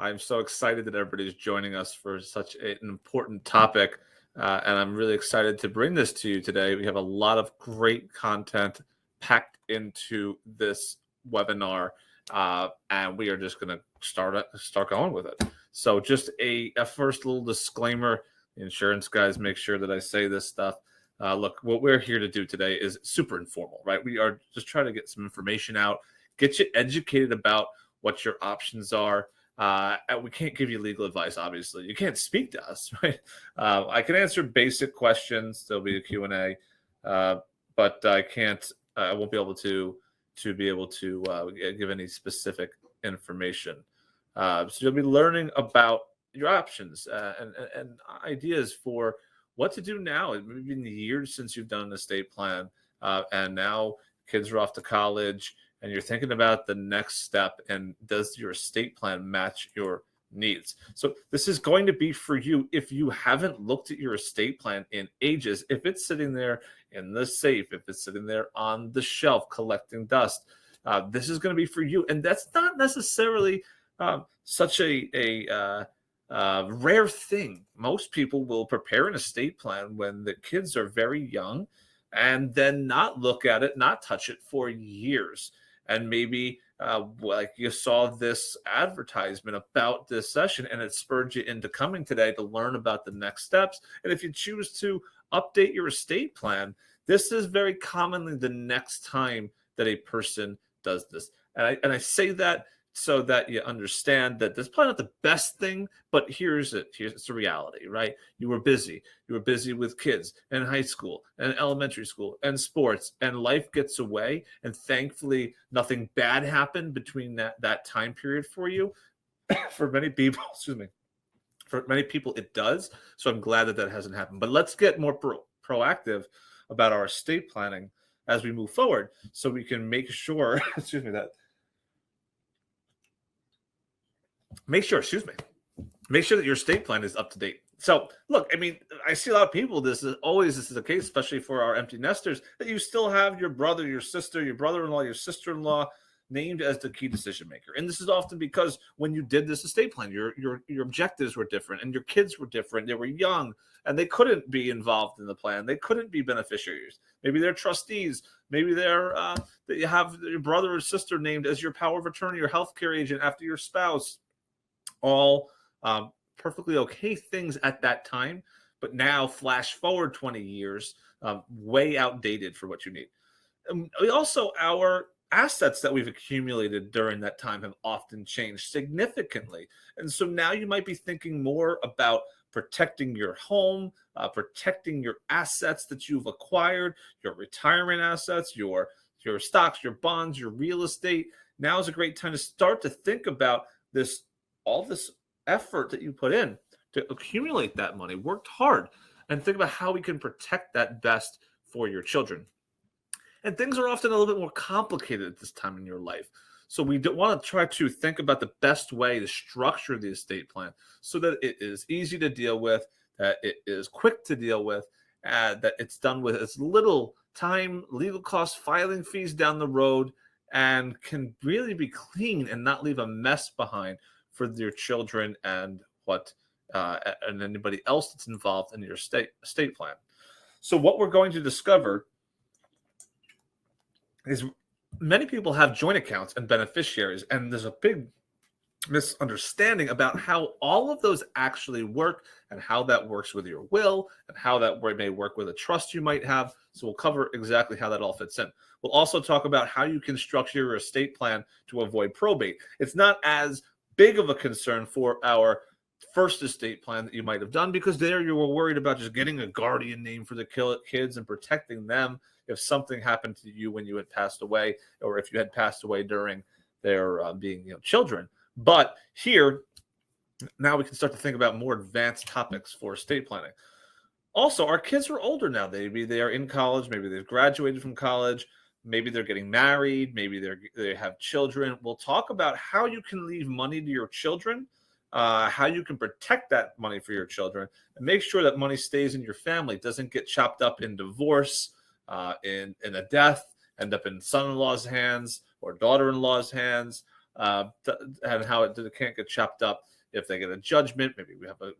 I'm so excited that everybody's joining us for such an important topic. And I'm really excited to bring this to you today. We have a lot of great content packed into this webinar, and we are just going to start going with it. So just a first little disclaimer. The insurance guys make sure that I say this stuff. Look, what we're here to do today is super informal, right? We are just trying to get some information out, get you educated about what your options are. And we can't give you legal advice, obviously. You can't speak to us, right? I can answer basic questions. There'll be a Q&A, but I won't be able to give any specific information. So you'll be learning about your options and ideas for what to do now. It's been years since you've done an estate plan, and now kids are off to college, and you're thinking about the next step, and does your estate plan match your needs? So this is going to be for you if you haven't looked at your estate plan in ages. If it's sitting there in the safe, if it's sitting there on the shelf collecting dust, this is going to be for you. And that's not necessarily such a rare thing. Most people will prepare an estate plan when the kids are very young and then not look at it, not touch it for years. And maybe like you saw this advertisement about this session and it spurred you into coming today to learn about the next steps. And if you choose to update your estate plan, this is very commonly the next time that a person does this. And I say that so that you understand that this is probably not the best thing, but here's the reality, right? You were busy with kids and high school and elementary school and sports, and life gets away. And thankfully, nothing bad happened between that time period for you. For many people, it does. So I'm glad that hasn't happened. But let's get more proactive about our estate planning as we move forward, so we can make sure, make sure that your estate plan is up to date. So look, I mean, I see a lot of people, this is the case, especially for our empty nesters, that you still have your brother, your sister, your brother-in-law, your sister-in-law named as the key decision maker. And this is often because when you did this estate plan, your objectives were different and your kids were different. They were young and they couldn't be involved in the plan. They couldn't be beneficiaries. Maybe they're trustees. Maybe that you have your brother or sister named as your power of attorney or healthcare agent after your spouse. All perfectly okay things at that time, but now flash forward 20 years, way outdated for what you need. We also, our assets that we've accumulated during that time have often changed significantly. And so now you might be thinking more about protecting your home, protecting your assets that you've acquired, your retirement assets, your stocks, your bonds, your real estate. Now is a great time to start to think about all this effort that you put in to accumulate that money, worked hard, and think about how we can protect that best for your children. And things are often a little bit more complicated at this time in your life. So we want to try to think about the best way to structure the estate plan so that it is easy to deal with, that it is quick to deal with, that it's done with as little time, legal costs, filing fees down the road, and can really be clean and not leave a mess behind for your children and and anybody else that's involved in your estate plan. So what we're going to discover is many people have joint accounts and beneficiaries, and there's a big misunderstanding about how all of those actually work and how that works with your will and how that may work with a trust you might have. So we'll cover exactly how that all fits in. We'll also talk about how you can structure your estate plan to avoid probate. It's not as big of a concern for our first estate plan that you might have done, because there you were worried about just getting a guardian name for the kids and protecting them if something happened to you when you had passed away, or if you had passed away during their being children. But here, now we can start to think about more advanced topics for estate planning. Also, our kids are older now. Maybe they are in college, maybe they've graduated from college, maybe they're getting married, maybe they have children. We'll talk about how you can leave money to your children, how you can protect that money for your children, and make sure that money stays in your family, doesn't get chopped up in divorce, in a death, end up in son-in-law's hands or daughter-in-law's hands, and how it can't get chopped up if they get a judgment. Maybe we have a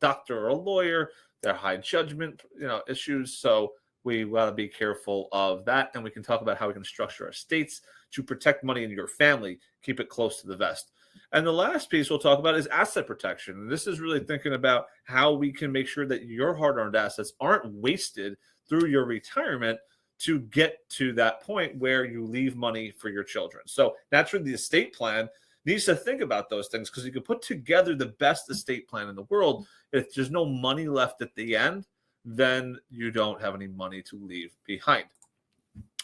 doctor or a lawyer. There are high judgment issues. So we want to be careful of that, and we can talk about how we can structure our estates to protect money in your family, keep it close to the vest. And the last piece we'll talk about is asset protection. And this is really thinking about how we can make sure that your hard-earned assets aren't wasted through your retirement to get to that point where you leave money for your children. So naturally, the estate plan needs to think about those things, because you can put together the best estate plan in the world. If there's no money left at the end, then you don't have any money to leave behind.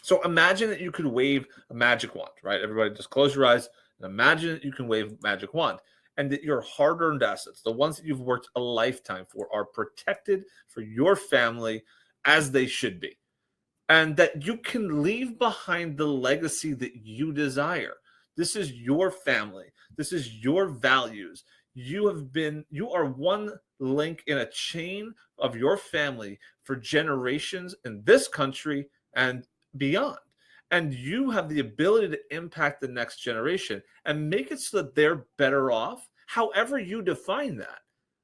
So imagine that you could wave a magic wand, right? Everybody just close your eyes and imagine that you can wave a magic wand, and that your hard-earned assets, the ones that you've worked a lifetime for, are protected for your family as they should be. And that you can leave behind the legacy that you desire. This is your family. This is your values. You are one link in a chain of your family for generations in this country and beyond. And you have the ability to impact the next generation and make it so that they're better off, however you define that,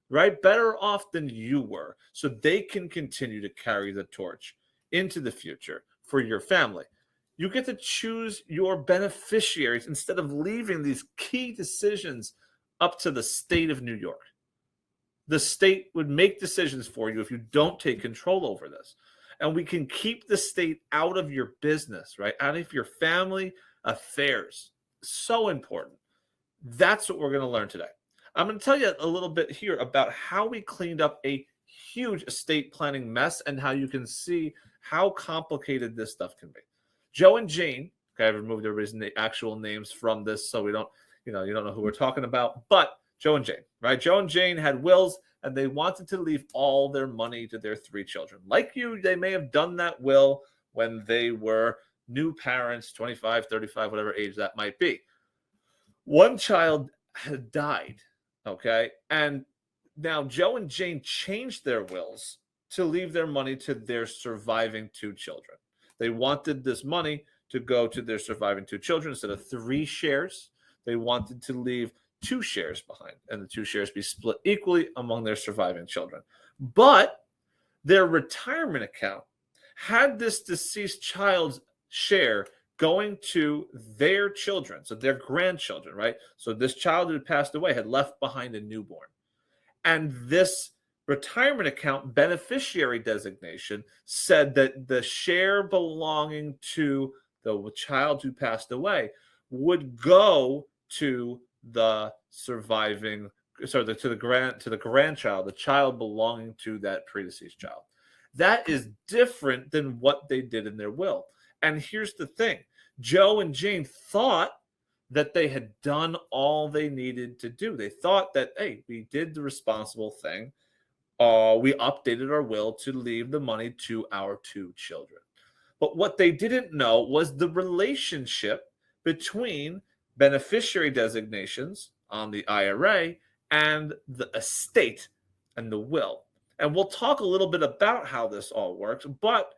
right? Better off than you were, so they can continue to carry the torch into the future for your family. You get to choose your beneficiaries instead of leaving these key decisions up to the state of New York. The state would make decisions for you if you don't take control over this. And we can keep the state out of your business, right? Out of your family affairs. So important. That's what we're going to learn today. I'm going to tell you a little bit here about how we cleaned up a huge estate planning mess and how you can see how complicated this stuff can be. Joe and Jane, okay, I've removed everybody's actual names from this, so we don't, you don't know who we're talking about, but Joe and Jane, right? Joe and Jane had wills, and they wanted to leave all their money to their 3 children. Like you, they may have done that will when they were new parents, 25, 35, whatever age that might be. One child had died, okay? And now Joe and Jane changed their wills to leave their money to their surviving 2 children. They wanted this money to go to their surviving 2 children. Instead of 3 shares, they wanted to leave 2 shares behind, and the 2 shares be split equally among their surviving children. But their retirement account had this deceased child's share going to their children, so their grandchildren, right? So this child who had passed away had left behind a newborn. And this retirement account beneficiary designation said that the share belonging to the child who passed away would go to the surviving, to the grandchild, the child belonging to that predeceased child. That is different than what they did in their will. And here's the thing. Joe and Jane thought that they had done all they needed to do. They thought that, hey, we did the responsible thing. We updated our will to leave the money to our 2 children. But what they didn't know was the relationship between beneficiary designations on the IRA and the estate and the will. And we'll talk a little bit about how this all works, but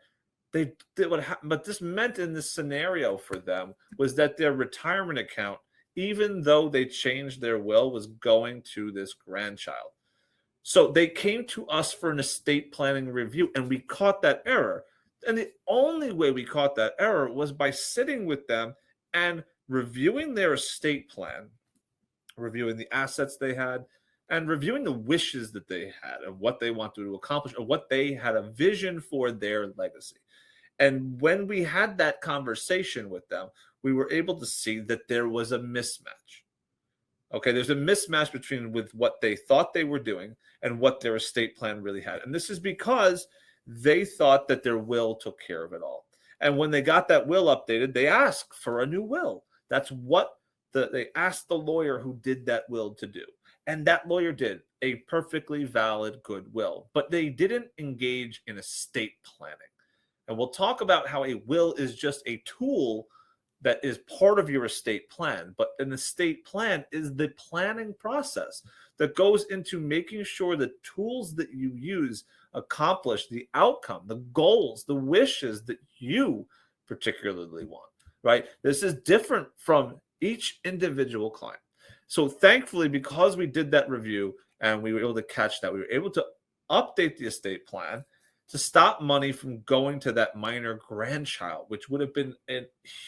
but this meant in this scenario for them was that their retirement account, even though they changed their will, was going to this grandchild. So they came to us for an estate planning review, and we caught that error. And the only way we caught that error was by sitting with them and reviewing their estate plan, reviewing the assets they had, and reviewing the wishes that they had and what they wanted to accomplish, or what they had a vision for their legacy. And when we had that conversation with them, we were able to see that there was a mismatch. Okay, there's a mismatch between with what they thought they were doing and what their estate plan really had. And this is because they thought that their will took care of it all. And when they got that will updated, they asked for a new will. That's what they asked the lawyer who did that will to do. And that lawyer did a perfectly valid good will. But they didn't engage in estate planning. And we'll talk about how a will is just a tool that is part of your estate plan. But an estate plan is the planning process that goes into making sure the tools that you use accomplish the outcome, the goals, the wishes that you particularly want, right? This is different from each individual client. So thankfully, because we did that review and we were able to catch that, we were able to update the estate plan to stop money from going to that minor grandchild, which would have been a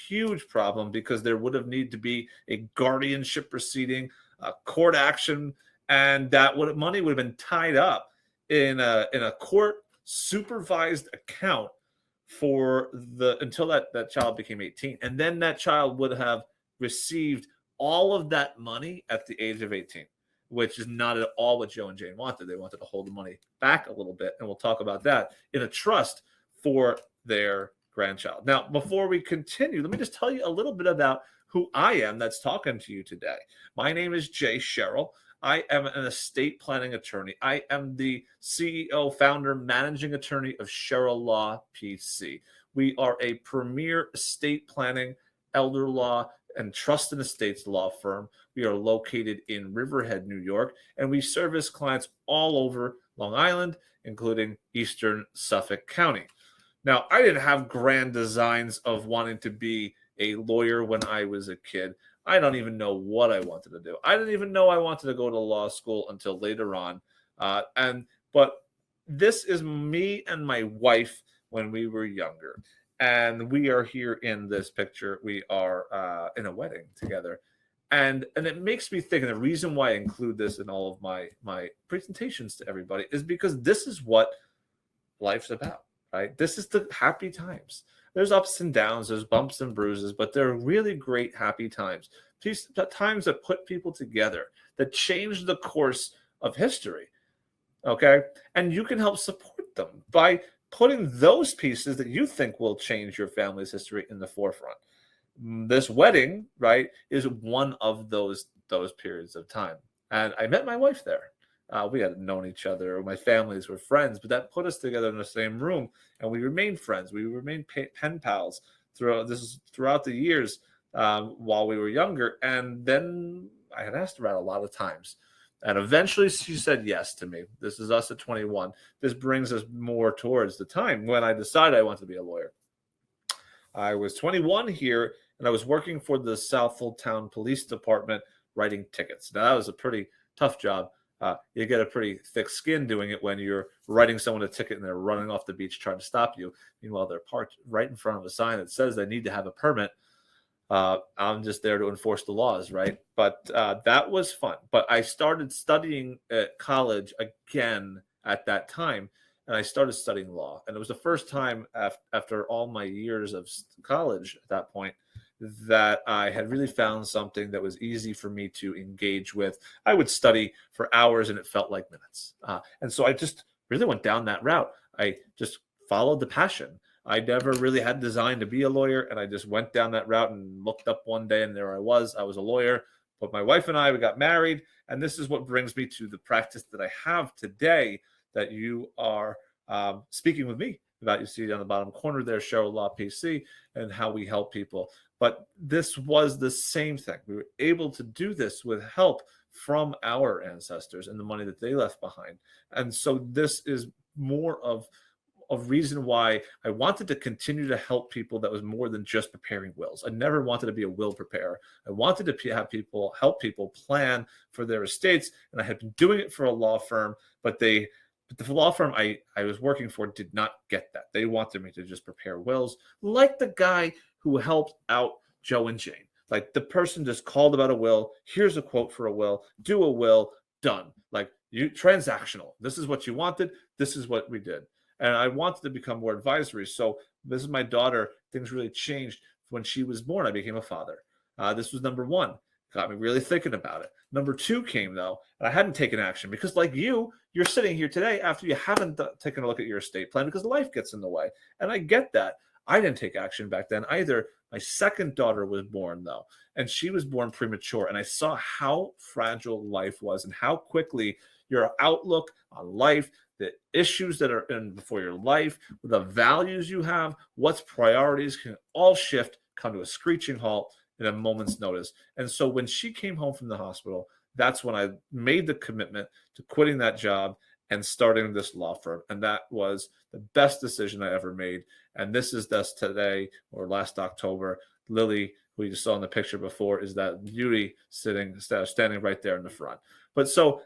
huge problem because there would have needed to be a guardianship proceeding, a court action, and money would have been tied up in a court supervised account for the until that child became 18, and then that child would have received all of that money at the age of 18, which is not at all what Joe and Jane wanted. They wanted to hold the money back a little bit, and we'll talk about that, in a trust for their grandchild. Now, before we continue, let me just tell you a little bit about who I am that's talking to you today. My name is Jay Sheryll. I am an estate planning attorney. I am the CEO, founder, managing attorney of Sheryll Law, PC. We are a premier estate planning, elder law, and trust and estates law firm. We are located in Riverhead, New York, and we service clients all over Long Island, including Eastern Suffolk County. Now, I didn't have grand designs of wanting to be a lawyer when I was a kid. I don't even know what I wanted to do. I didn't even know I wanted to go to law school until later on. But this is me and my wife when we were younger. And we are here in this picture. We are in a wedding together. And it makes me think, and the reason why I include this in all of my presentations to everybody is because this is what life's about, right? This is the happy times. There's ups and downs, there's bumps and bruises, but they're really great happy times. Times that put people together, that change the course of history, okay? And you can help support them by putting those pieces that you think will change your family's history in the forefront. This wedding, right, is one of those periods of time. And I met my wife there. We hadn't known each other. My families were friends, but that put us together in the same room, and we remained friends. We remained pen pals throughout the years while we were younger. And then I had asked her out a lot of times, and eventually she said yes to me. This is us at 21. This brings us more towards the time when I decided I wanted to be a lawyer. I was 21 here, and I was working for the Southfield Town Police Department writing tickets. Now, that was a pretty tough job. You get a pretty thick skin doing it when you're writing someone a ticket and they're running off the beach trying to stop you. Meanwhile, they're parked right in front of a sign that says they need to have a permit. I'm just there to enforce the laws, right? But that was fun. But I started studying at college again at that time, and I started studying law. And it was the first time after all my years of college at that point that I had really found something that was easy for me to engage with. I would study for hours and it felt like minutes. And so I just really went down that route. I just followed the passion. I never really had designed to be a lawyer, and I just went down that route and looked up one day, and there I was. I was a lawyer. But my wife and I, we got married, and this is what brings me to the practice that I have today that you are speaking with me about. You see it on the bottom corner there, Sheryll Law PC, and how we help people. But this was the same thing. We were able to do this with help from our ancestors and the money that they left behind. And so this is more of a reason why I wanted to continue to help people that was more than just preparing wills. I never wanted to be a will preparer. I wanted to help people plan for their estates. And I had been doing it for a law firm, but the law firm I was working for did not get that. They wanted me to just prepare wills, like the guy who helped out Joe and Jane. Like, the person just called about a will. Here's a quote for a will. Do a will. Done. Like, transactional. This is what you wanted. This is what we did. And I wanted to become more advisory. So this is my daughter. Things really changed when she was born. I became a father. This was number one. Got me really thinking about it. Number two came, though, and I hadn't taken action because, like you're sitting here today after you haven't taken a look at your estate plan because life gets in the way. And I get that. I didn't take action back then either. My second daughter was born, though, and she was born premature. And I saw how fragile life was and how quickly your outlook on life, the issues that are in before your life, the values you have, what's priorities can all shift, come to a screeching halt in a moment's notice. And so when she came home from the hospital, that's when I made the commitment to quitting that job and starting this law firm. And that was the best decision I ever made. And this is thus today, or last October, Lily, who you saw in the picture before, is that beauty standing right there in the front. But so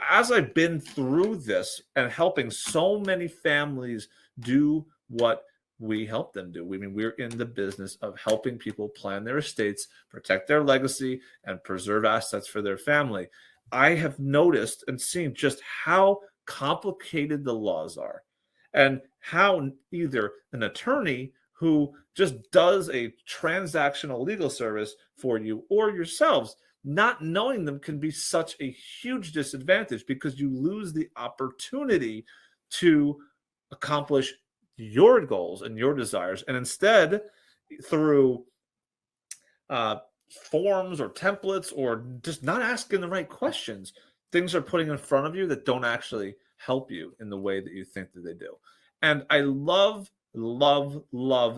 as I've been through this and helping so many families do what we help them do. I mean, we're in the business of helping people plan their estates, protect their legacy, and preserve assets for their family. I have noticed and seen just how complicated the laws are, and how either an attorney who just does a transactional legal service for you or yourselves, not knowing them can be such a huge disadvantage, because you lose the opportunity to accomplish your goals and your desires. And instead, through forms or templates, or just not asking the right questions, things are putting in front of you that don't actually help you in the way that you think that they do. And I love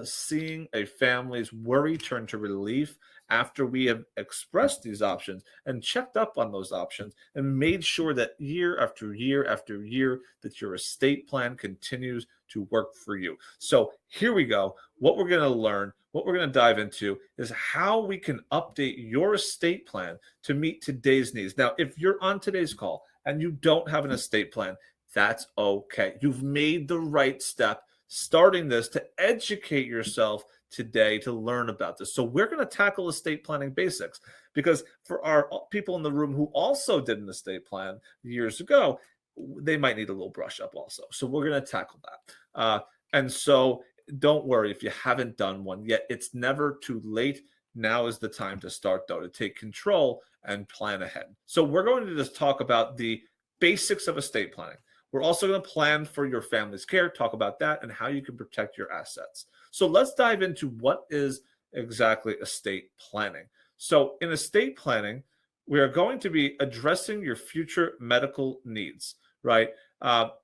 seeing a family's worry turn to relief after we have expressed these options and checked up on those options and made sure that year after year after year that your estate plan continues to work for you. So here we go. What we're going to learn, what we're going to dive into, is how we can update your estate plan to meet today's needs. Now, if you're on today's call and you don't have an estate plan, that's okay. You've made the right step starting this to educate yourself today to learn about this. So we're going to tackle estate planning basics, because for our people in the room who also did an estate plan years ago, they might need a little brush up also. So we're going to tackle that. And so don't worry if you haven't done one yet. It's never too late. Now is the time to start, though, to take control and plan ahead. So we're going to just talk about the basics of estate planning. We're also going to plan for your family's care, talk about that, and how you can protect your assets. So let's dive into what is exactly estate planning. So in estate planning, we are going to be addressing your future medical needs, right?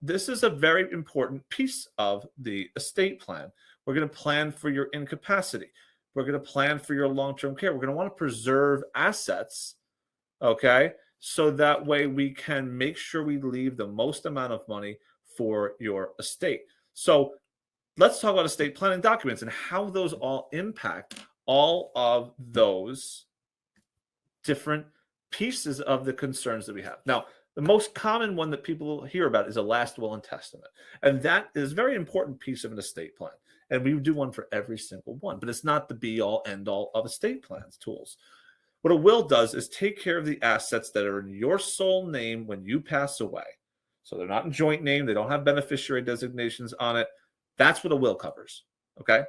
This is a very important piece of the estate plan. We're going to plan for your incapacity. We're going to plan for your long-term care. We're going to want to preserve assets, okay? So that way we can make sure we leave the most amount of money for your estate. So let's talk about estate planning documents and how those all impact all of those different pieces of the concerns that we have. Now, the most common one that people hear about is a last will and testament. And that is a very important piece of an estate plan. And we do one for every single one, but it's not the be all end all of estate plans tools. What a will does is take care of the assets that are in your sole name when you pass away. So they're not in joint name. They don't have beneficiary designations on it. That's what a will covers, okay?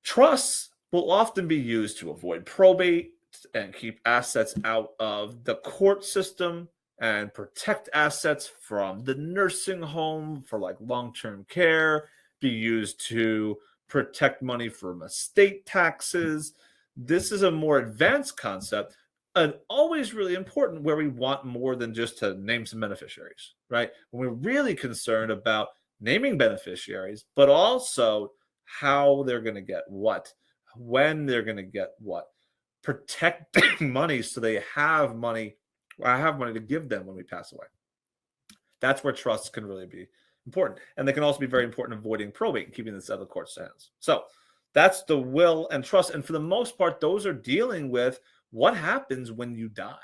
Trusts will often be used to avoid probate and keep assets out of the court system and protect assets from the nursing home for like long-term care, be used to protect money from estate taxes. This is a more advanced concept, and always really important, where we want more than just to name some beneficiaries, right? When we're really concerned about naming beneficiaries, but also how they're going to get what, when they're going to get what, protecting money so they have money, I have money to give them when we pass away. That's where trusts can really be important. And they can also be very important avoiding probate and keeping this out of the court's hands. So that's the will and trust. And for the most part, those are dealing with what happens when you die,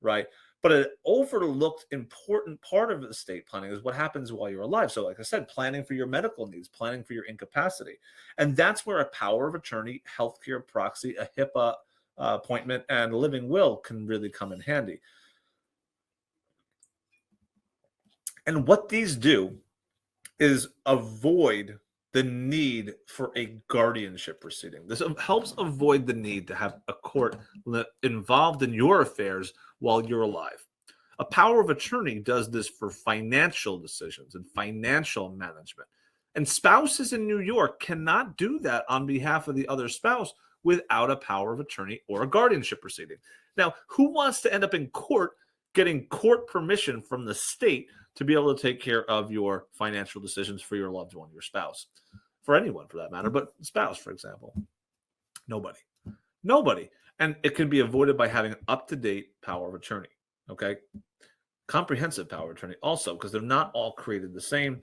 right? But an overlooked important part of estate planning is what happens while you're alive. So like I said, planning for your medical needs, planning for your incapacity. And that's where a power of attorney, healthcare proxy, a HIPAA appointment, and a living will can really come in handy. And what these do is avoid the need for a guardianship proceeding. This helps avoid the need to have a court involved in your affairs while you're alive. A power of attorney does this for financial decisions and financial management. And spouses in New York cannot do that on behalf of the other spouse without a power of attorney or a guardianship proceeding. Now, who wants to end up in court getting court permission from the state to be able to take care of your financial decisions for your loved one, your spouse, for anyone for that matter, but spouse, for example? Nobody. And it can be avoided by having an up-to-date power of attorney, okay? Comprehensive power of attorney also, because they're not all created the same.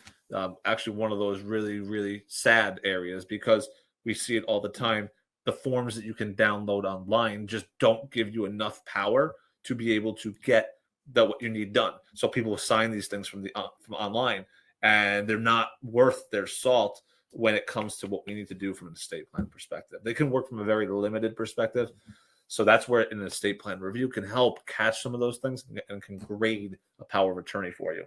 Actually, one of those really, really sad areas, because we see it all the time the forms that you can download online just don't give you enough power to be able to get what you need done. So people will sign these things from online, and they're not worth their salt when it comes to what we need to do from an estate plan perspective. They can work from a very limited perspective. So that's where an estate plan review can help catch some of those things and can grade a power of attorney for you.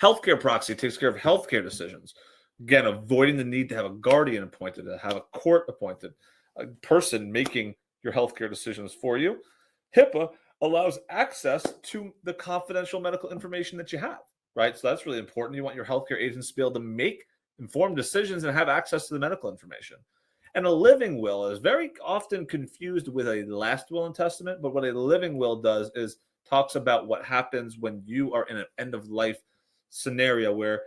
Healthcare proxy takes care of healthcare decisions. Again, avoiding the need to have a guardian appointed, to have a court appointed, a person making your healthcare decisions for you. HIPAA allows access to the confidential medical information that you have, right? So that's really important. You want your healthcare agents to be able to make informed decisions and have access to the medical information. And a living will is very often confused with a last will and testament, but what a living will does is talks about what happens when you are in an end of life scenario where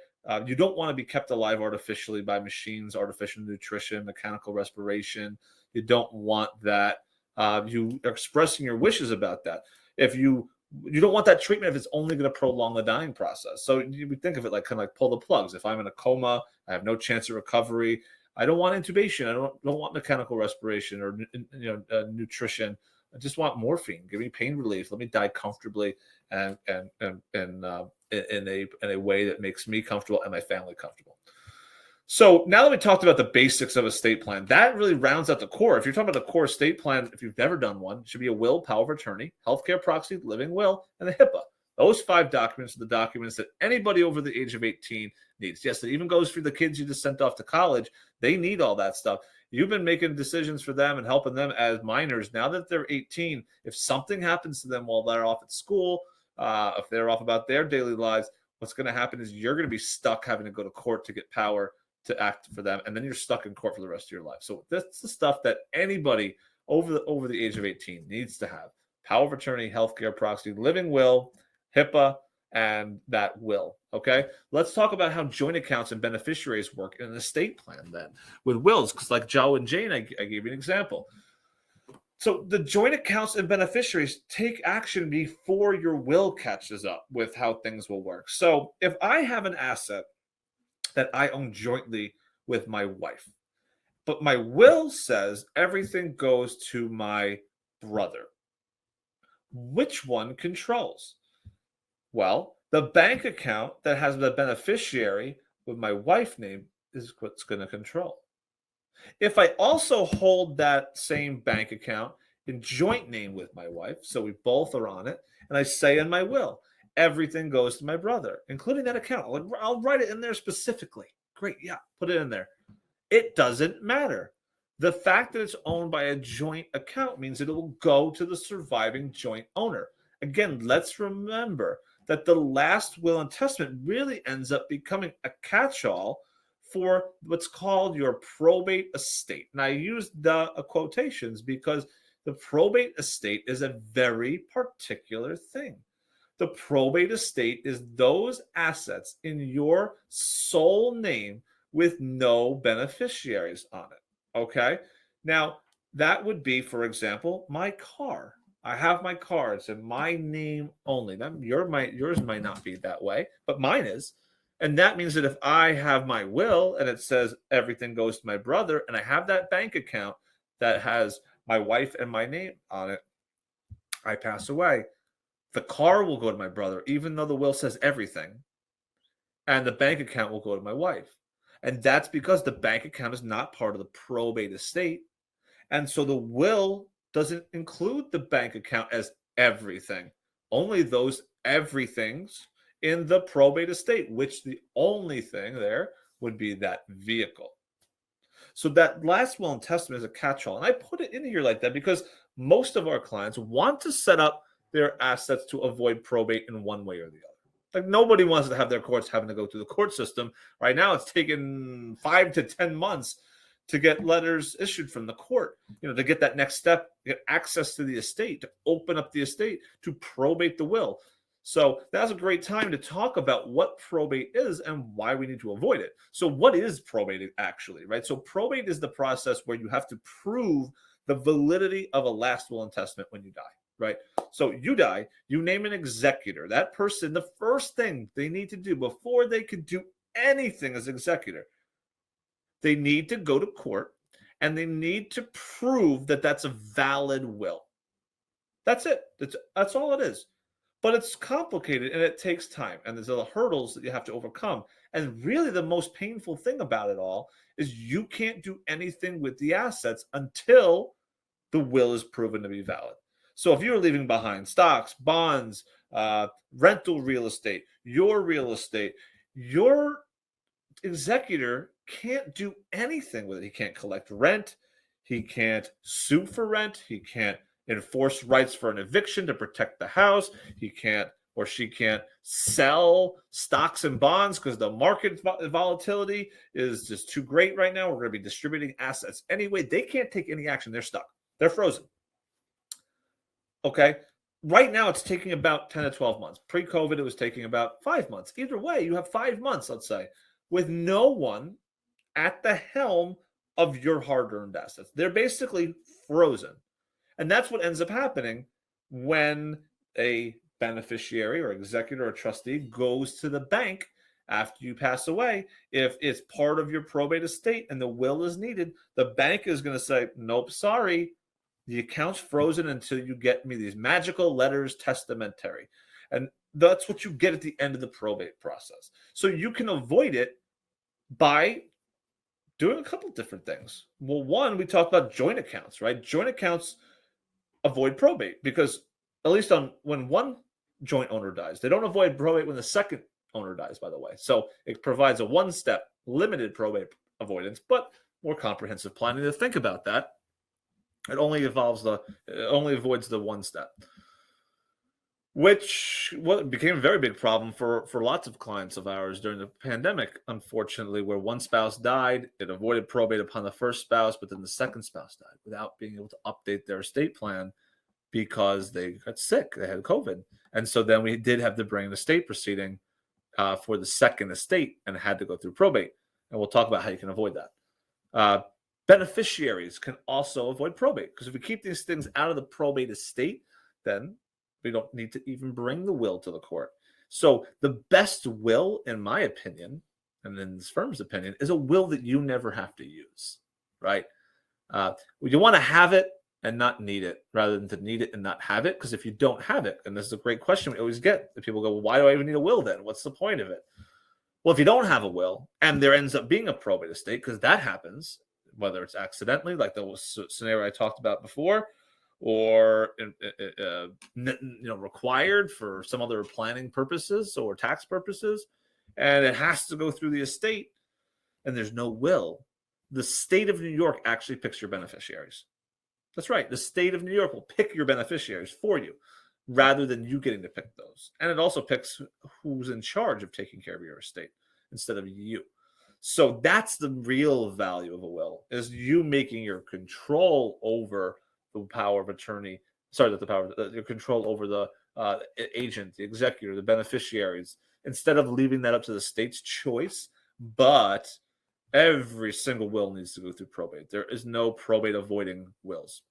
you don't want to be kept alive artificially by machines, artificial nutrition, mechanical respiration. You don't want that. You are expressing your wishes about that. If you don't want that treatment if it's only going to prolong the dying process. So you would think of it like kind of like pull the plugs. If I'm in a coma, I have no chance of recovery. I don't want intubation. I don't want mechanical respiration or nutrition. I just want morphine. Give me pain relief. Let me die comfortably and in a way that makes me comfortable and my family comfortable. So now that we talked about the basics of a estate plan, that really rounds out the core. If you're talking about the core estate plan, if you've never done one, it should be a will, power of attorney, healthcare proxy, living will, and the HIPAA. Those 5 documents are the documents that anybody over the age of 18 needs. Yes, it even goes for the kids you just sent off to college. They need all that stuff. You've been making decisions for them and helping them as minors. Now that they're 18, if something happens to them while they're off at school, if they're off about their daily lives, what's going to happen is you're going to be stuck having to go to court to get power to act for them, and then you're stuck in court for the rest of your life. So that's the stuff that anybody over the age of 18 needs to have: power of attorney, healthcare proxy, living will, HIPAA, and that will. Okay, let's talk about how joint accounts and beneficiaries work in an estate plan then with wills, because like Joe and Jane, I gave you an example. So the joint accounts and beneficiaries take action before your will catches up with how things will work. So if I have an asset that I own jointly with my wife, but my will says everything goes to my brother, which one controls? Well, the bank account that has the beneficiary with my wife's name is what's going to control. If I also hold that same bank account in joint name with my wife, so we both are on it, and I say in my will, everything goes to my brother, including that account. I'll write it in there specifically. Great, yeah, put it in there. It doesn't matter. The fact that it's owned by a joint account means that it will go to the surviving joint owner. Again, let's remember that the last will and testament really ends up becoming a catch-all for what's called your probate estate. And I use the quotations because the probate estate is a very particular thing. The probate estate is those assets in your sole name with no beneficiaries on it. Okay? Now, that would be, for example, my car. I have my car. It's in my name only. Yours might not be that way, but mine is. And that means that if I have my will and it says everything goes to my brother, and I have that bank account that has my wife and my name on it, I pass away, the car will go to my brother, even though the will says everything, and the bank account will go to my wife. And that's because the bank account is not part of the probate estate. And so the will doesn't include the bank account as everything, only those everythings in the probate estate, which the only thing there would be that vehicle. So that last will and testament is a catch-all. And I put it in here like that because most of our clients want to set up their assets to avoid probate in one way or the other. Like nobody wants to have their courts having to go through the court system. Right now, it's taken 5 to 10 months to get letters issued from the court, to get that next step, get access to the estate, to open up the estate, to probate the will. So that's a great time to talk about what probate is and why we need to avoid it. So what is probate actually, right? So probate is the process where you have to prove the validity of a last will and testament when you die, right? So you die, you name an executor. That person, the first thing they need to do before they can do anything as executor, they need to go to court and they need to prove that that's a valid will. That's it. That's all it is. But it's complicated and it takes time, and there's other hurdles that you have to overcome. And really, the most painful thing about it all is you can't do anything with the assets until the will is proven to be valid. So if you're leaving behind stocks, bonds, rental real estate, your executor can't do anything with it. He can't collect rent. He can't sue for rent. He can't enforce rights for an eviction to protect the house. He can't, or she can't, sell stocks and bonds because the market volatility is just too great right now. We're going to be distributing assets anyway. They can't take any action. They're stuck. They're frozen. Okay. Right now, it's taking about 10 to 12 months. Pre-COVID, it was taking about 5 months. Either way, you have 5 months, let's say, with no one at the helm of your hard-earned assets. They're basically frozen. And that's what ends up happening when a beneficiary or executor or trustee goes to the bank after you pass away. If it's part of your probate estate and the will is needed, the bank is going to say, nope, sorry. The account's frozen until you get me these magical letters testamentary. And that's what you get at the end of the probate process. So you can avoid it by doing a couple different things. Well, one, we talked about joint accounts, right? Joint accounts avoid probate because, at least when one joint owner dies, they don't avoid probate when the second owner dies, by the way. So it provides a one-step limited probate avoidance, but more comprehensive planning to think about that. It only avoids the one step, which became a very big problem for lots of clients of ours during the pandemic, unfortunately, where one spouse died. It avoided probate upon the first spouse, but then the second spouse died without being able to update their estate plan because they got sick. They had COVID. And so then we did have to bring an estate proceeding for the second estate and had to go through probate. And we'll talk about how you can avoid that. Beneficiaries can also avoid probate because if we keep these things out of the probate estate, then we don't need to even bring the will to the court. So the best will, in my opinion, and in this firm's opinion, is a will that you never have to use, right? You want to have it and not need it rather than to need it and not have it. Because if you don't have it, and this is a great question we always get, that people go, well, why do I even need a will then? What's the point of it? Well, if you don't have a will and there ends up being a probate estate, because that happens, whether it's accidentally, like the scenario I talked about before, or required for some other planning purposes or tax purposes, and it has to go through the estate, and there's no will, the state of New York actually picks your beneficiaries. That's right. The state of New York will pick your beneficiaries for you rather than you getting to pick those. And it also picks who's in charge of taking care of your estate instead of you. So that's the real value of a will, is you making your control over the power of attorney. Your control over the agent, the executor, the beneficiaries, instead of leaving that up to the state's choice. But every single will needs to go through probate. There is no probate avoiding wills.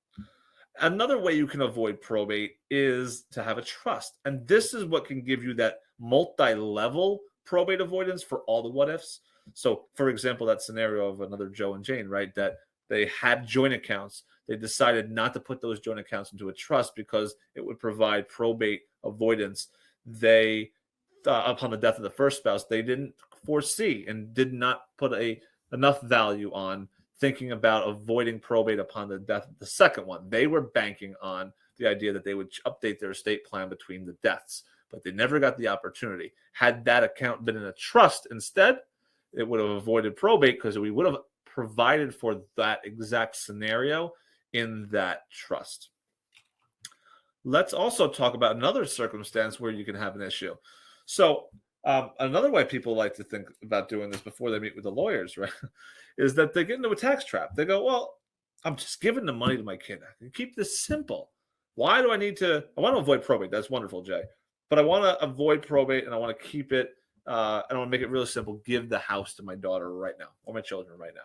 Another way you can avoid probate is to have a trust. And this is what can give you that multi-level probate avoidance for all the what ifs. So, for example, that scenario of another Joe and Jane, right, that they had joint accounts. They decided not to put those joint accounts into a trust because it would provide probate avoidance. They, upon the death of the first spouse, they didn't foresee and did not put enough value on thinking about avoiding probate upon the death of the second one. They were banking on the idea that they would update their estate plan between the deaths, but they never got the opportunity. Had that account been in a trust instead, it would have avoided probate because we would have provided for that exact scenario in that trust. Let's also talk about another circumstance where you can have an issue. So another way people like to think about doing this before they meet with the lawyers, right, is that they get into a tax trap. They go, well, I'm just giving the money to my kid. I can keep this simple. Why do I need to? I want to avoid probate. That's wonderful, Jay. But I want to avoid probate and I want to keep it. I want to make it really simple. Give the house to my daughter right now or my children right now.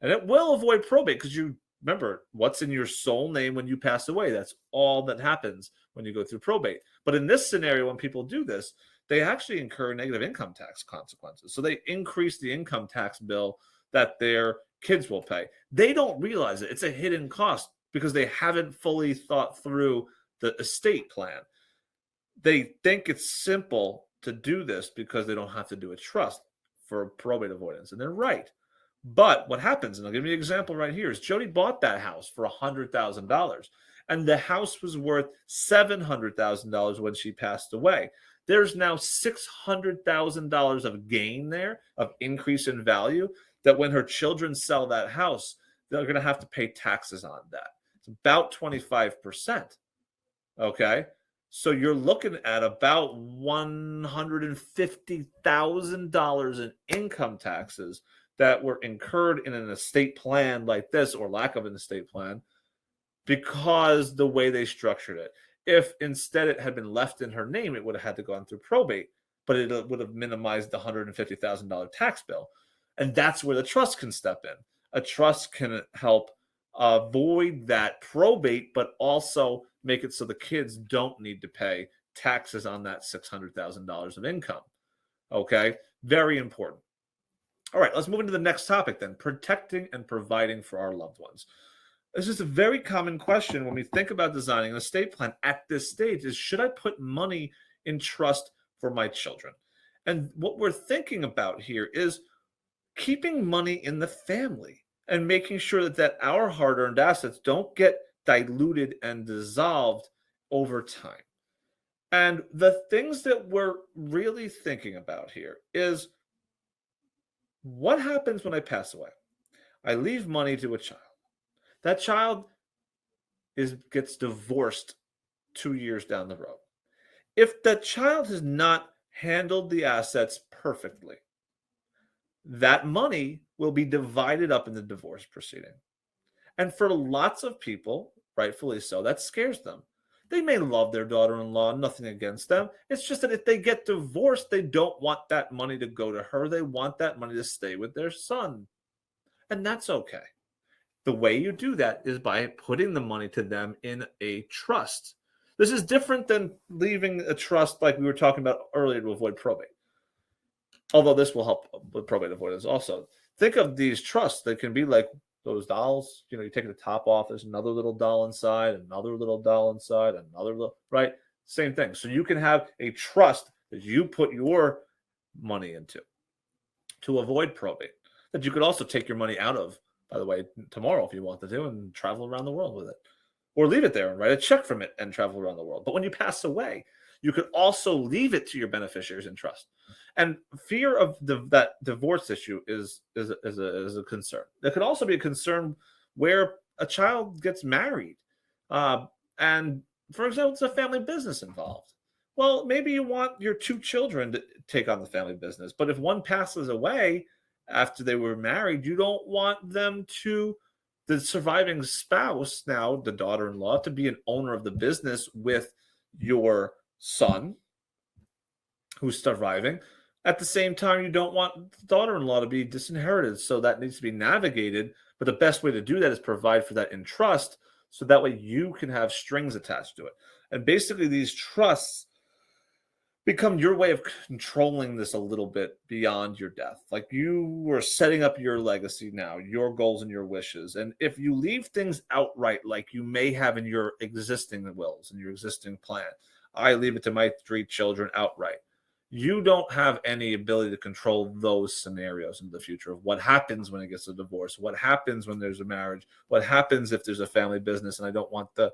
And it will avoid probate because you remember what's in your sole name when you pass away. That's all that happens when you go through probate. But in this scenario, when people do this, they actually incur negative income tax consequences. So they increase the income tax bill that their kids will pay. They don't realize it. It's a hidden cost because they haven't fully thought through the estate plan. They think it's simple to do this because they don't have to do a trust for probate avoidance. And they're right. But what happens, and I'll give you an example right here, is Jody bought that house for $100,000. And the house was worth $700,000 when she passed away. There's now $600,000 of gain there, of increase in value, that when her children sell that house, they're going to have to pay taxes on that. It's about 25%. Okay? So you're looking at about $150,000 in income taxes that were incurred in an estate plan like this, or lack of an estate plan, because the way they structured it. If instead it had been left in her name, it would have had to go on through probate, but it would have minimized the $150,000 tax bill. And that's where the trust can step in. A trust can help avoid that probate, but also make it so the kids don't need to pay taxes on that $600,000 of income. Okay, very important. All right, let's move into the next topic then, protecting and providing for our loved ones. This is a very common question when we think about designing an estate plan at this stage is, should I put money in trust for my children? And what we're thinking about here is keeping money in the family and making sure that our hard-earned assets don't get diluted and dissolved over time. And the things that we're really thinking about here is, what happens when I pass away? I leave money to a child. That child gets divorced 2 years down the road. If the child has not handled the assets perfectly, that money will be divided up in the divorce proceeding. And for lots of people, rightfully so, that scares them. They may love their daughter-in-law, nothing against them. It's just that if they get divorced, they don't want that money to go to her. They want that money to stay with their son. And that's okay. The way you do that is by putting the money to them in a trust. This is different than leaving a trust like we were talking about earlier to avoid probate. Although this will help with probate avoidance also. Think of these trusts. They can be like those dolls. You take the top off. There's another little doll inside, another little doll inside, another little, right? Same thing. So you can have a trust that you put your money into to avoid probate, that you could also take your money out of, by the way, tomorrow if you wanted to, and travel around the world with it. Or leave it there and write a check from it and travel around the world. But when you pass away, you could also leave it to your beneficiaries in trust. And fear of that divorce issue is a concern. There could also be a concern where a child gets married. And, for example, it's a family business involved. Well, maybe you want your 2 children to take on the family business. But if one passes away after they were married, you don't want them to, the surviving spouse, now the daughter-in-law, to be an owner of the business with your son who's surviving. At the same time, you don't want the daughter-in-law to be disinherited, so that needs to be navigated. But the best way to do that is provide for that in trust, so that way you can have strings attached to it. And basically, these trusts become your way of controlling this a little bit beyond your death. Like, you are setting up your legacy now, your goals and your wishes. And if you leave things outright, like you may have in your existing wills and your existing plan, I leave it to my 3 children outright, you don't have any ability to control those scenarios in the future of what happens when it gets a divorce, what happens when there's a marriage, what happens if there's a family business and I don't want the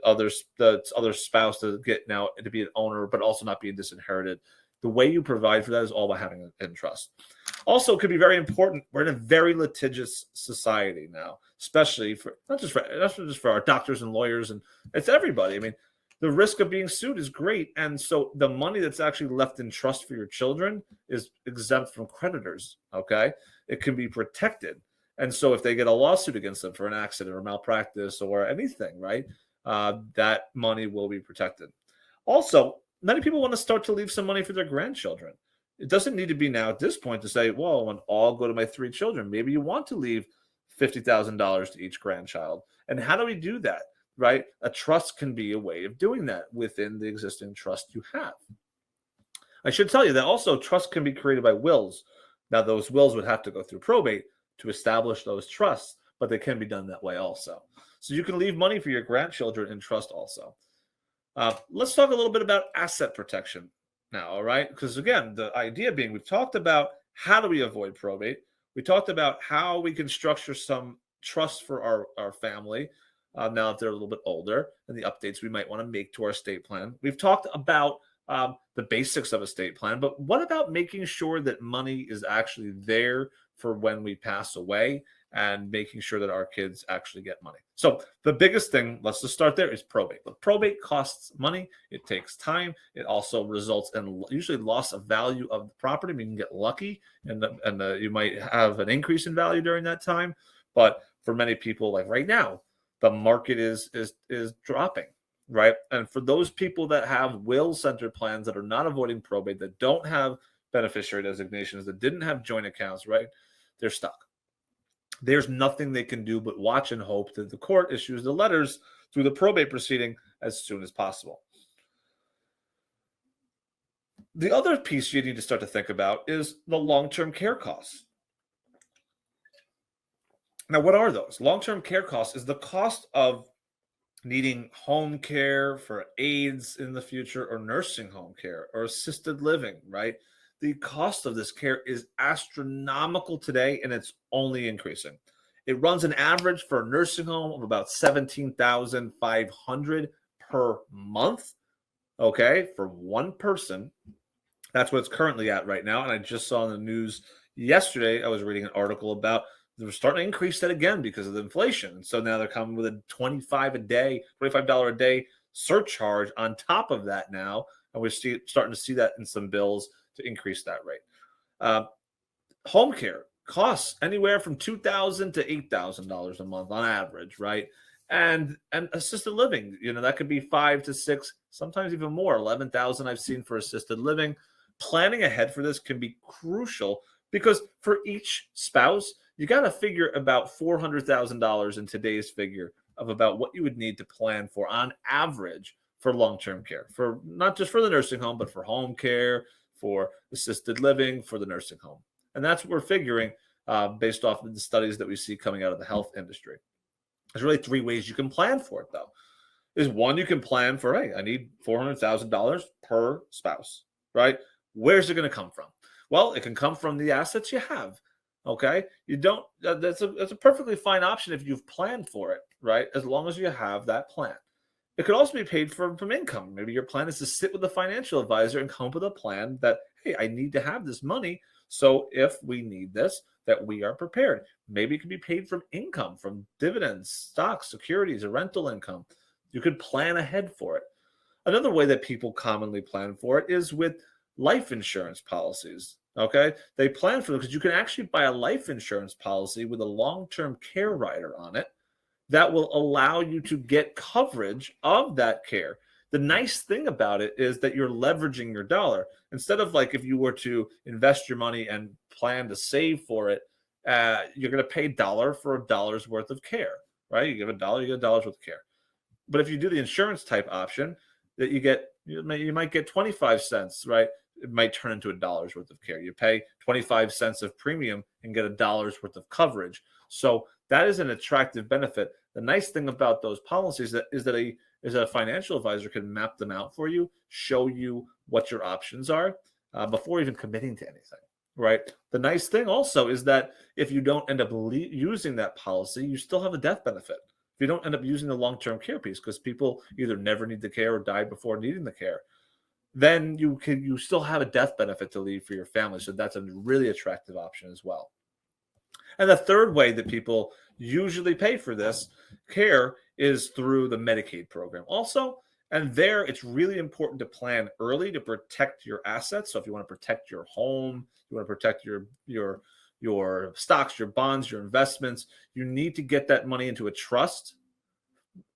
other spouse to get now to be an owner, but also not being disinherited. The way you provide for that is all by having it in trust. Also, it could be very important. We're in a very litigious society now, especially for not just for our doctors and lawyers, and it's everybody. I mean, the risk of being sued is great. And so the money that's actually left in trust for your children is exempt from creditors, okay? It can be protected. And so if they get a lawsuit against them for an accident or malpractice or anything, right, that money will be protected. Also, many people want to start to leave some money for their grandchildren. It doesn't need to be now at this point to say, well, I want all go to my 3 children. Maybe you want to leave $50,000 to each grandchild. And how do we do that? Right? A trust can be a way of doing that within the existing trust you have. I should tell you that also trust can be created by wills. Now, those wills would have to go through probate, to establish those trusts, but they can be done that way also. So you can leave money for your grandchildren in trust also. Let's talk a little bit about asset protection now, all right? Because again, the idea being, we've talked about how do we avoid probate. We talked about how we can structure some trust for our family now that they're a little bit older, and the updates we might want to make to our estate plan. We've talked about the basics of estate plan, but what about making sure that money is actually there for when we pass away, and making sure that our kids actually get money? So the biggest thing, let's just start there, is probate. But probate costs money. It takes time. It also results in usually loss of value of the property. I mean, you can get lucky, and you might have an increase in value during that time. But for many people, like right now, the market is dropping, right? And for those people that have will-centered plans that are not avoiding probate, that don't have beneficiary designations, that didn't have joint accounts, right? They're stuck. There's nothing they can do but watch and hope that the court issues the letters through the probate proceeding as soon as possible. The other piece you need to start to think about is the long-term care costs. Now, what are those? Long-term care costs is the cost of needing home care for AIDS in the future, or nursing home care, or assisted living, right? The cost of this care is astronomical today, and it's only increasing. It runs an average for a nursing home of about $17,500 per month, okay, for one person. That's what it's currently at right now. And I just saw in the news yesterday, I was reading an article about they're starting to increase that again because of the inflation. So now they're coming with a $25 a day surcharge on top of that now. And we're starting to see that in some bills to increase that rate. Home care costs anywhere from $2,000 to $8,000 a month on average, right? And assisted living, that could be 5 to 6, sometimes even more, 11,000 I've seen for assisted living. Planning ahead for this can be crucial, because for each spouse, you got to figure about $400,000 in today's figure of about what you would need to plan for on average for long-term care, for not just for the nursing home, but for home care, for assisted living, for the nursing home. And that's what we're figuring based off of the studies that we see coming out of the health industry. There's really 3 ways you can plan for it, though. Is one, you can plan for, hey, I need $400,000 per spouse, right? Where's it going to come from? Well, it can come from the assets you have. Okay, you don't. That's a perfectly fine option if you've planned for it, right? As long as you have that plan. It could also be paid from income. Maybe your plan is to sit with a financial advisor and come up with a plan that, hey, I need to have this money, so if we need this, that we are prepared. Maybe it could be paid from income, from dividends, stocks, securities, or rental income. You could plan ahead for it. Another way that people commonly plan for it is with life insurance policies. Okay, they plan for it because you can actually buy a life insurance policy with a long-term care rider on it that will allow you to get coverage of that care. The nice thing about it is that you're leveraging your dollar. Instead of, like, if you were to invest your money and plan to save for it, you're going to pay $1 for $1's worth of care, right? You give $1, you get $1 worth of care. But if you do the insurance type option, that you might get 25 cents, right? It might turn into $1's worth of care. You pay 25 cents of premium and get $1's worth of coverage. So that is an attractive benefit. The nice thing about those policies is that a financial advisor can map them out for you, show you what your options are before even committing to anything, right? The nice thing also is that if you don't end up using that policy, you still have a death benefit. If you don't end up using the long-term care piece, because people either never need the care or die before needing the care, then you still have a death benefit to leave for your family. So that's a really attractive option as well. And the third way that people usually pay for this care is through the Medicaid program also. And there, it's really important to plan early to protect your assets. So if you want to protect your home, you want to protect your stocks, your bonds, your investments, you need to get that money into a trust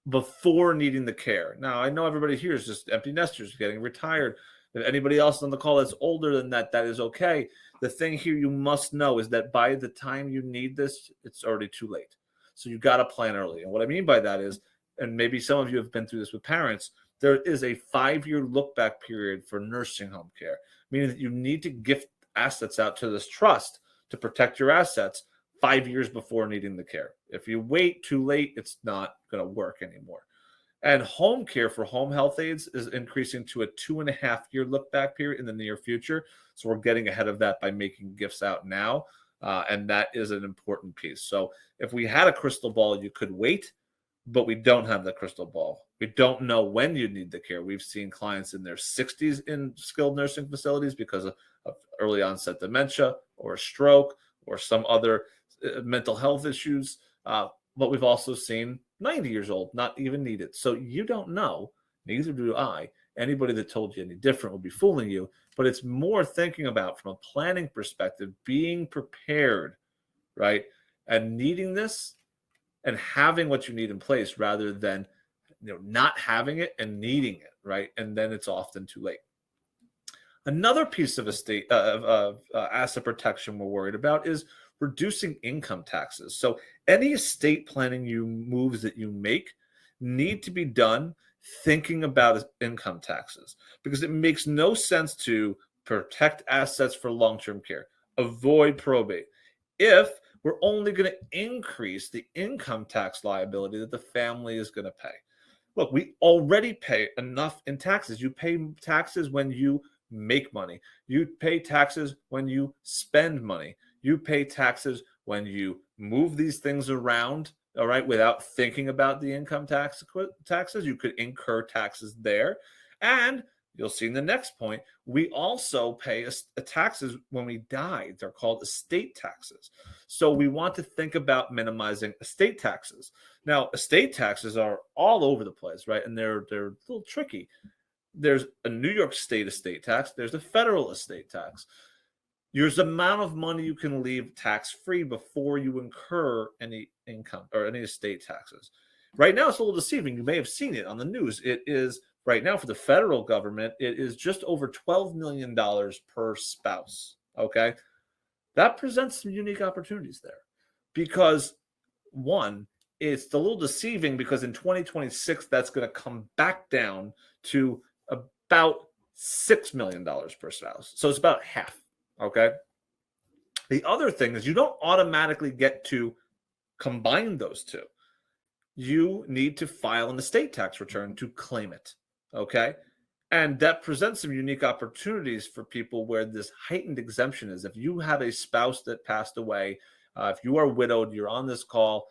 before needing the care. Now, I know everybody here is just empty nesters, getting retired. If anybody else on the call that's older than that, that is okay. The thing here you must know is that by the time you need this, it's already too late. So you got to plan early. And what I mean by that is, and maybe some of you have been through this with parents, there is a 5-year look back period for nursing home care, meaning that you need to gift assets out to this trust to protect your assets 5 years before needing the care. If you wait too late, it's not going to work anymore. And home care for home health aides is increasing to a 2.5 year look back period in the near future. So we're getting ahead of that by making gifts out now. And that is an important piece. So if we had a crystal ball, you could wait, but we don't have the crystal ball. We don't know when you need the care. We've seen clients in their 60s in skilled nursing facilities because of early onset dementia or a stroke or some other mental health issues. But we've also seen 90 years old, not even need it. So you don't know, neither do I. Anybody that told you any different will be fooling you. But it's more thinking about, from a planning perspective, being prepared, right? And needing this and having what you need in place rather than not having it and needing it, right? And then it's often too late. Another piece of asset protection we're worried about is reducing income taxes. So any estate planning moves that you make need to be done thinking about income taxes, because it makes no sense to protect assets for long-term care, avoid probate, if we're only going to increase the income tax liability that the family is going to pay. Look, we already pay enough in taxes. You pay taxes when you make money. You pay taxes when you spend money. You pay taxes when you move these things around, all right, without thinking about the income taxes. You could incur taxes there. And you'll see in the next point, we also pay taxes when we die. They're called estate taxes. So we want to think about minimizing estate taxes. Now, estate taxes are all over the place, right? And they're a little tricky. There's a New York State estate tax. There's a federal estate tax. There's the amount of money you can leave tax-free before you incur any income or any estate taxes. Right now, it's a little deceiving. You may have seen it on the news. It is right now for the federal government, it is just over $12 million per spouse. Okay. That presents some unique opportunities there because, one, it's a little deceiving because in 2026, that's going to come back down to about $6 million per spouse. So it's about half. Okay. The other thing is you don't automatically get to combine those two. You need to file an estate tax return to claim it. Okay. And that presents some unique opportunities for people where this heightened exemption is. If you have a spouse that passed away, if you are widowed, you're on this call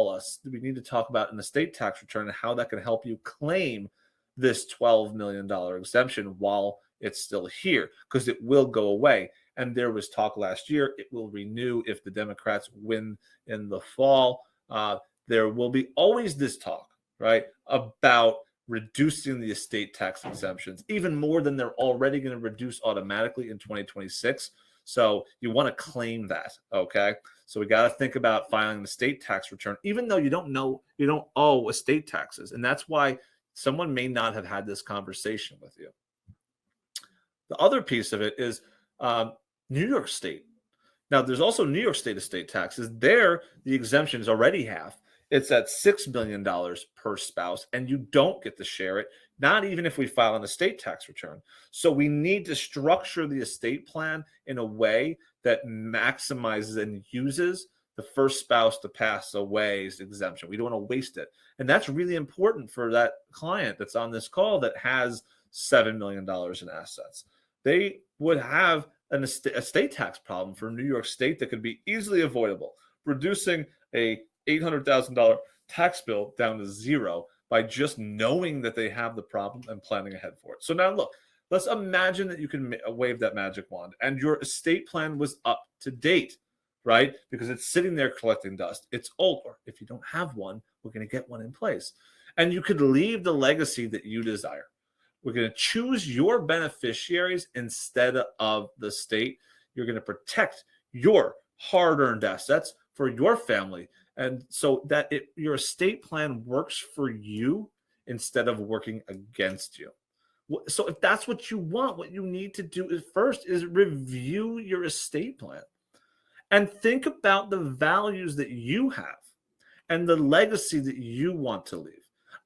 us. We need to talk about an estate tax return and how that can help you claim this $12 million exemption while it's still here, because it will go away. And there was talk last year, it will renew if the Democrats win in the fall. There will be always this talk, right, about reducing the estate tax exemptions, even more than they're already going to reduce automatically in 2026. So you want to claim that, okay? So we got to think about filing an estate tax return, even though you don't owe estate taxes. And that's why someone may not have had this conversation with you. The other piece of it is New York State. Now, there's also New York State estate taxes. There, the exemption is already half. It's at $6 million per spouse, and you don't get to share it, not even if we file an estate tax return. So we need to structure the estate plan in a way that maximizes and uses the first spouse to pass away's exemption. We don't want to waste it. And that's really important for that client that's on this call that has $7 million in assets. They would have an estate tax problem for New York State that could be easily avoidable, reducing a $800,000 tax bill down to zero by just knowing that they have the problem and planning ahead for it. So now look, let's imagine that you can wave that magic wand and your estate plan was up to date, right? Because it's sitting there collecting dust. It's old, or if you don't have one, we're going to get one in place. And you could leave the legacy that you desire. We're going to choose your beneficiaries instead of the state. You're going to protect your hard-earned assets for your family. And so that your estate plan works for you instead of working against you. So if that's what you want, what you need to do is first is review your estate plan and think about the values that you have and the legacy that you want to leave.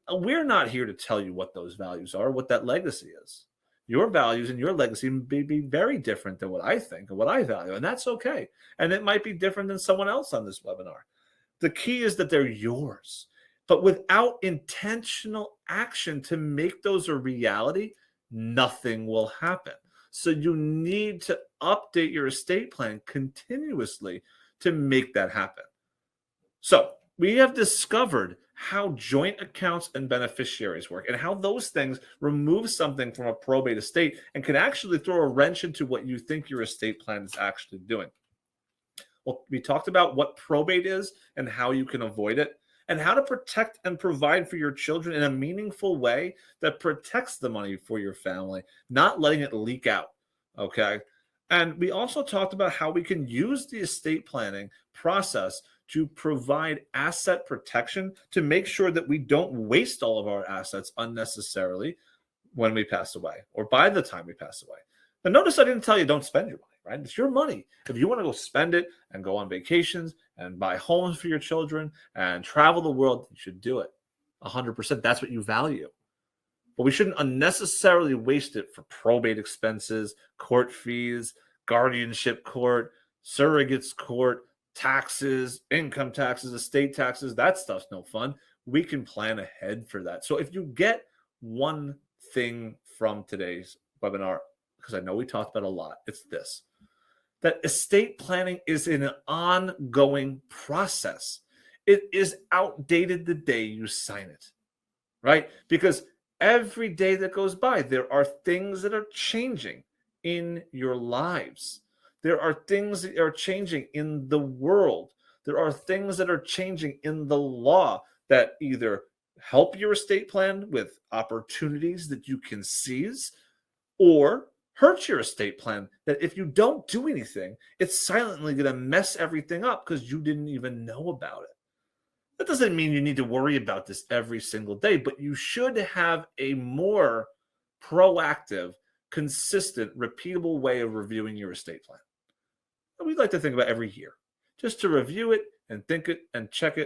We're not here to tell you what those values are, what that legacy is. Your values and your legacy may be very different than what I think and what I value, and that's okay. And it might be different than someone else on this webinar. The key is that they're yours. But without intentional action to make those a reality, nothing will happen. So you need to update your estate plan continuously to make that happen. So we have discovered how joint accounts and beneficiaries work and how those things remove something from a probate estate and can actually throw a wrench into what you think your estate plan is actually doing. Well, we talked about what probate is and how you can avoid it, and how to protect and provide for your children in a meaningful way that protects the money for your family, not letting it leak out. Okay. And we also talked about how we can use the estate planning process to provide asset protection to make sure that we don't waste all of our assets unnecessarily when we pass away or by the time we pass away. But notice I didn't tell you don't spend your money, right? It's your money. If you want to go spend it and go on vacations and buy homes for your children and travel the world, you should do it 100%. That's what you value. But we shouldn't unnecessarily waste it for probate expenses, court fees, guardianship court, surrogates court, taxes, income taxes, estate taxes. That stuff's no fun. We can plan ahead for that. So if you get one thing from today's webinar, because I know we talked about a lot, it's this: that estate planning is an ongoing process. It is outdated the day you sign it, right? Because every day that goes by, there are things that are changing in your lives. There are things that are changing in the world. There are things that are changing in the law that either help your estate plan with opportunities that you can seize, or hurt your estate plan that if you don't do anything, it's silently going to mess everything up because you didn't even know about it. That doesn't mean you need to worry about this every single day, but you should have a more proactive, consistent, repeatable way of reviewing your estate plan. And we'd like to think about every year, just to review it and think it and check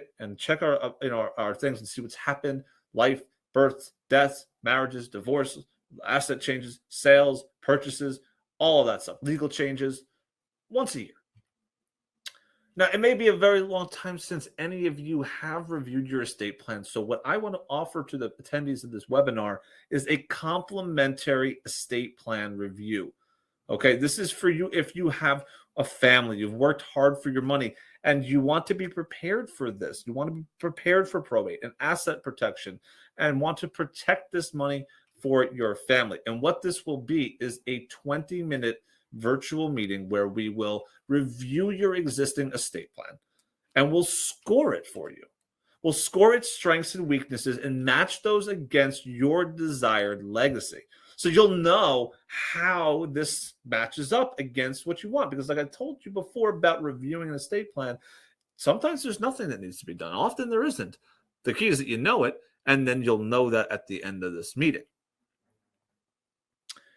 our things and see what's happened: life, births, deaths, marriages, divorces, asset changes, sales, purchases, all of that stuff, legal changes, once a year. Now, it may be a very long time since any of you have reviewed your estate plan. So what I want to offer to the attendees of this webinar is a complimentary estate plan review. Okay, this is for you if you have a family, you've worked hard for your money, and you want to be prepared for this. You want to be prepared for probate and asset protection and want to protect this money for your family. And what this will be is a 20-minute virtual meeting where we will review your existing estate plan and we'll score it for you. We'll score its strengths and weaknesses and match those against your desired legacy. So you'll know how this matches up against what you want. Because like I told you before about reviewing an estate plan, sometimes there's nothing that needs to be done. Often there isn't. The key is that you know it, and then you'll know that at the end of this meeting.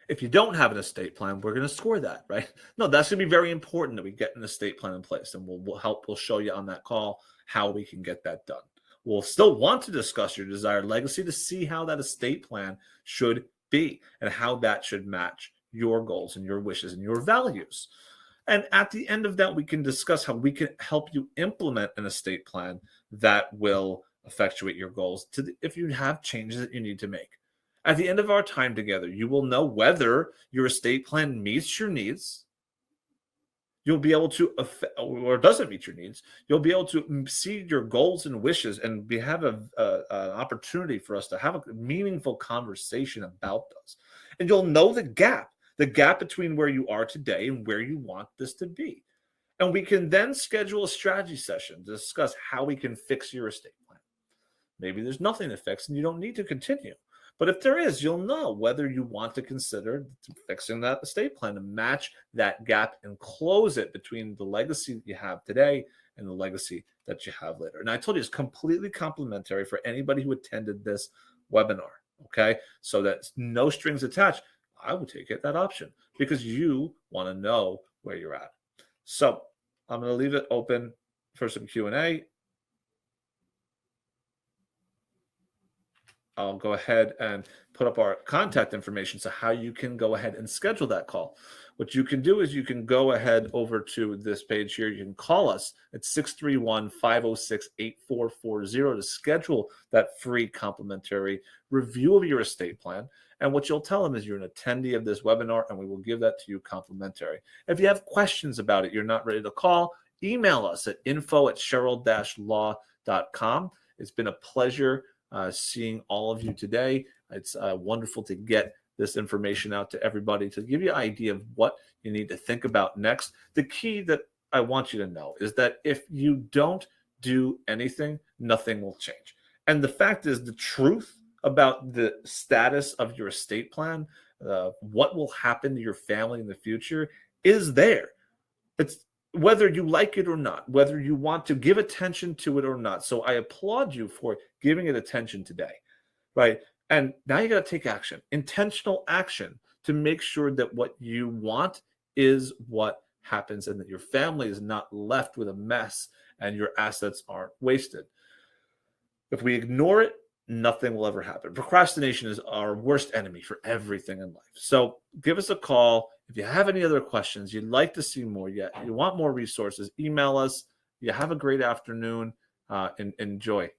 If you don't have an estate plan, we're going to score that, right? No, that's going to be very important that we get an estate plan in place, and we'll show you on that call how we can get that done. We'll still want to discuss your desired legacy to see how that estate plan should be and how that should match your goals and your wishes and your values. And at the end of that, we can discuss how we can help you implement an estate plan that will effectuate your goals if you have changes that you need to make. At the end of our time together, you will know whether your estate plan meets your needs. You'll be able to, or doesn't meet your needs. You'll be able to see your goals and wishes and have an opportunity for us to have a meaningful conversation about those. And you'll know the gap between where you are today and where you want this to be. And we can then schedule a strategy session to discuss how we can fix your estate plan. Maybe there's nothing to fix and you don't need to continue. But if there is, you'll know whether you want to consider fixing that estate plan to match that gap and close it between the legacy that you have today and the legacy that you have later. And I told you it's completely complimentary for anybody who attended this webinar, okay? So that's no strings attached. I would take that option because you want to know where you're at. So I'm going to leave it open for some Q&A. I'll go ahead and put up our contact information, so how you can go ahead and schedule that call. What you can do is you can go ahead over to this page here. You can call us at 631-506-8440 to schedule that free complimentary review of your estate plan. And what you'll tell them is you're an attendee of this webinar, and we will give that to you complimentary. If you have questions about it, you're not ready to call, email us at info@sheryll-law.com. It's been a pleasure seeing all of you today. It's wonderful to get this information out to everybody to give you an idea of what you need to think about next. The key that I want you to know is that if you don't do anything, nothing will change. And the fact is, the truth about the status of your estate plan, what will happen to your family in the future, is there. It's whether you like it or not, whether you want to give attention to it or not. So I applaud you for giving it attention today, right? And now you got to take action, intentional action, to make sure that what you want is what happens, and that your family is not left with a mess and your assets aren't wasted. If we ignore it, nothing will ever happen. Procrastination is our worst enemy for everything in life. So give us a call. If you have any other questions, you'd like to see more, yet you want more resources, email us. You have a great afternoon and enjoy.